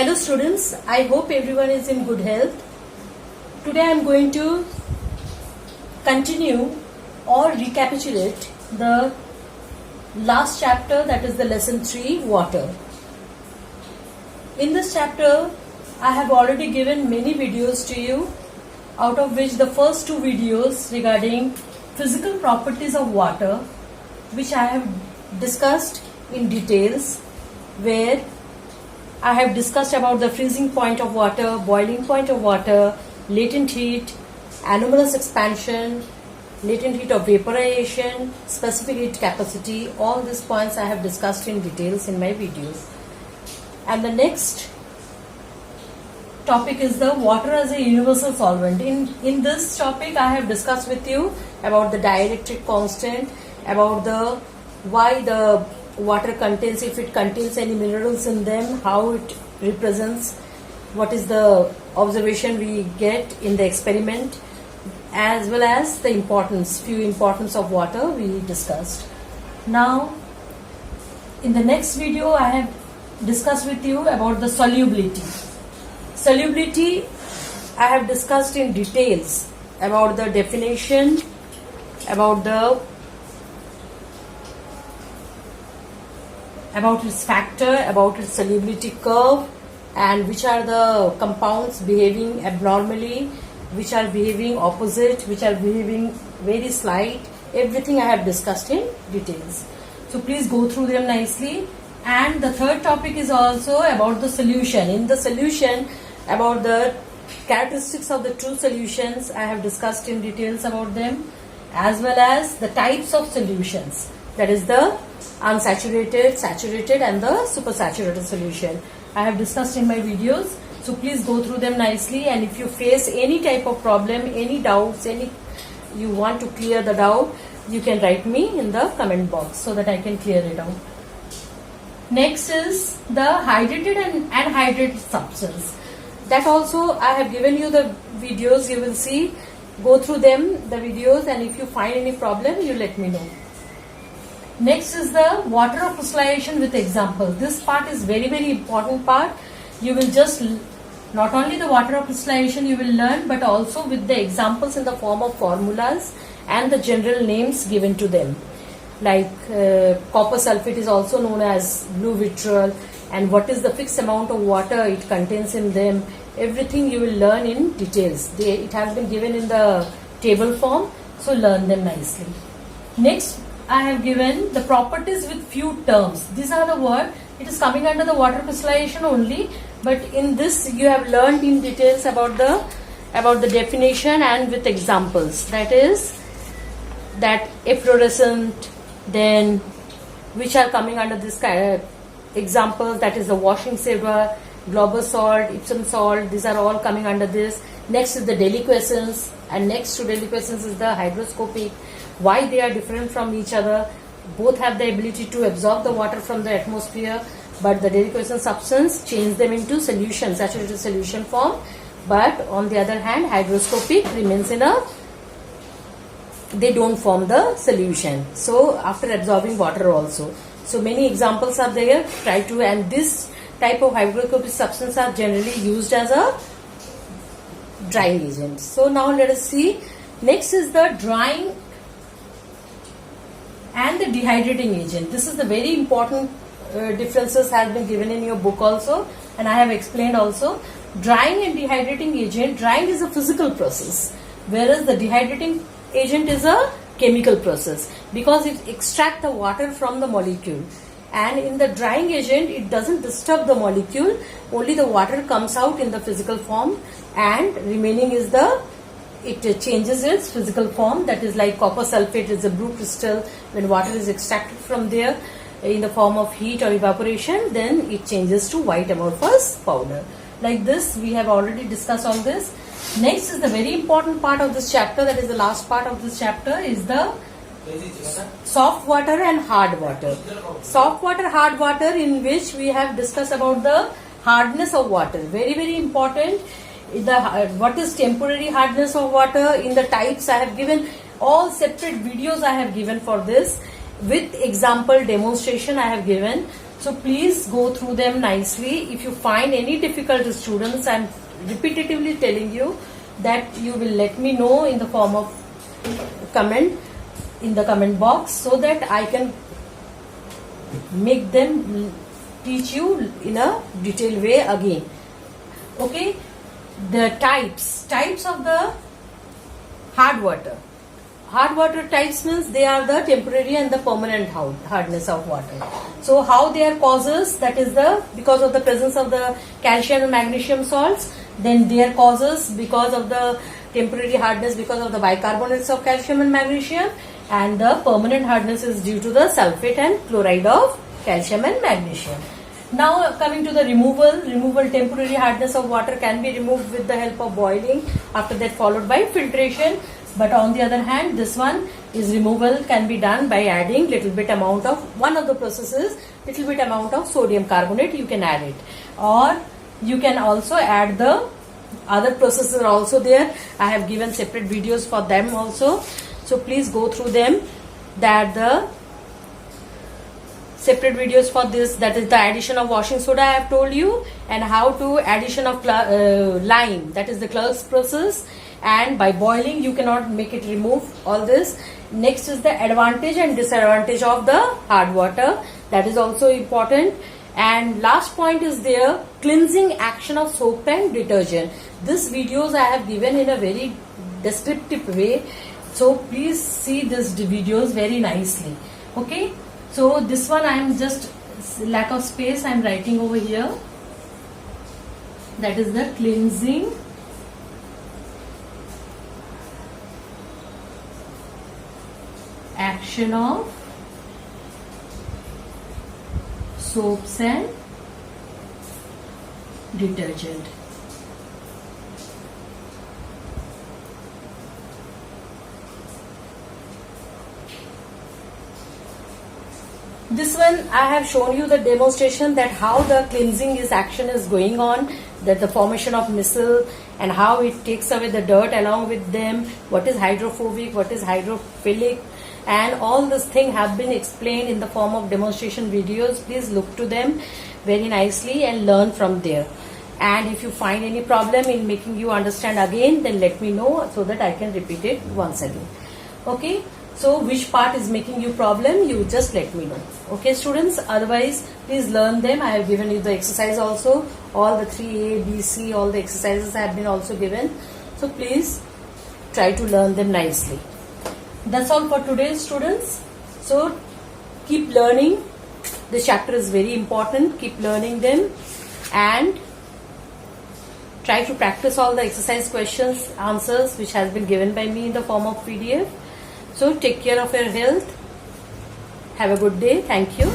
Hello students, I hope everyone is in good health. Today I am going to continue or recapitulate the last chapter, that is the lesson 3, water. In this chapter I have already given many videos to you, out of which the first 2 videos regarding physical properties of water, which I have discussed in details, where I have discussed about the freezing point of water, boiling point of water, latent heat, anomalous expansion, latent heat of vaporization, specific heat capacity. All these points I have discussed in details in my videos. And the next topic is the water as a universal solvent. In this topic I have discussed with you about the dielectric constant, about the why the water contains, if it contains any minerals in them, how it represents, what is the observation we get in the experiment, as well as the few importance of water we discussed. Now in the next video I have discussed with you about the solubility. Solubility I have discussed in details about the definition, about its factor, about its solubility curve, and which are the compounds behaving abnormally, which are behaving opposite, which are behaving very slight. Everything I have discussed in details. So please go through them nicely. And the third topic is also about the solution. In the solution, about the characteristics of the true solutions, I have discussed in details about them, as well as the types of solutions, that is the unsaturated, saturated and the supersaturated solution. I have discussed in my videos, so please go through them nicely. And if you face any type of problem, any doubts, you want to clear the doubt, you can write me in the comment box so that I can clear it out. Next is the hydrated and anhydrated substance. That also I have given you the videos, you will see. Go through them, the videos, and if you find any problem, you let me know. Next is the water of crystallization with example. This part is very, very important part. You will just, not only the water of crystallization you will learn, but also with the examples in the form of formulas and the general names given to them. Like copper sulfate is also known as blue vitriol, and what is the fixed amount of water it contains in them. Everything you will learn in details. It has been given in the table form, so learn them nicely. Next, I have given the properties with few terms. These are the words. It is coming under the water crystallization only, but in this you have learned in details about the definition and with examples. That is that efflorescent, then which are coming under this kind of examples, that is the washing silver, Glauber salt, Epsom salt, these are all coming under this. Next is the deliquescence, and next to deliquescence is the hygroscopic. Why they are different from each other? Both have the ability to absorb the water from the atmosphere, but the deliquescent substance change them into solution, saturated solution form. But on the other hand, hygroscopic remains they don't form the solution. So after absorbing water also. So many examples are there. And this type of hygroscopic substance are generally used as a drying agent. So now let us see. Next is the drying and the dehydrating agent. This is the very important differences have been given in your book also, and I have explained also. Drying and dehydrating agent, drying is a physical process, whereas the dehydrating agent is a chemical process, because it extracts the water from the molecule. And in the drying agent, it doesn't disturb the molecule, only the water comes out in the physical form, and remaining is it changes its physical form. That is like copper sulfate is a blue crystal. When water is extracted from there in the form of heat or evaporation, then it changes to white amorphous powder. Like this, we have already discussed on this. Next is the very important part of this chapter, that is the last part of this chapter, is the soft water and hard water. Soft water, hard water, in which we have discussed about the hardness of water. Very, very important. What is temporary hardness of water, in the types I have given all separate videos I have given for this, with example demonstration I have given. So please go through them nicely. If you find any difficult students, I'm repetitively telling you that you will let me know in the form of comment in the comment box, so that I can make them teach you in a detailed way again. Okay, the types of the hard water. Hard water types means they are the temporary and the permanent hardness of water. So how they are causes, that is because of the presence of the calcium and magnesium salts. Then their causes because of the temporary hardness because of the bicarbonates of calcium and magnesium, and the permanent hardness is due to the sulfate and chloride of calcium and magnesium. Now coming to the removal, temporary hardness of water can be removed with the help of boiling, after that followed by filtration. But on the other hand, this one is removal can be done by adding little bit amount of, one of the processes, little bit amount of sodium carbonate, you can add it. Or you can also add the other processes are also there. I have given separate videos for them also. So please go through them. That the separate videos for this, that is the addition of washing soda I have told you, and how to addition of lime, that is the Clerk's process, and by boiling you cannot make it remove all this. Next is the advantage and disadvantage of the hard water, that is also important. And last point is there, cleansing action of soap and detergent. This videos I have given in a very descriptive way, so please see these videos very nicely. Okay, so this one I am just lack of space, I am writing over here, that is the cleansing action of soaps and detergent. This one I have shown you the demonstration that how the cleansing action is going on, that the formation of micelle and how it takes away the dirt along with them, what is hydrophobic, what is hydrophilic, and all this thing have been explained in the form of demonstration videos. Please look to them very nicely and learn from there. And if you find any problem in making you understand again, then let me know so that I can repeat it once again. Okay, so which part is making you problem, you just let me know. Okay students, otherwise please learn them. I have given you the exercise also, all the 3A, B, C, all the exercises have been also given. So please try to learn them nicely. That's all for today students. So keep learning. This chapter is very important. Keep learning them and try to practice all the exercise questions, answers which has been given by me in the form of PDF. So take care of your health. Have a good day. Thank you.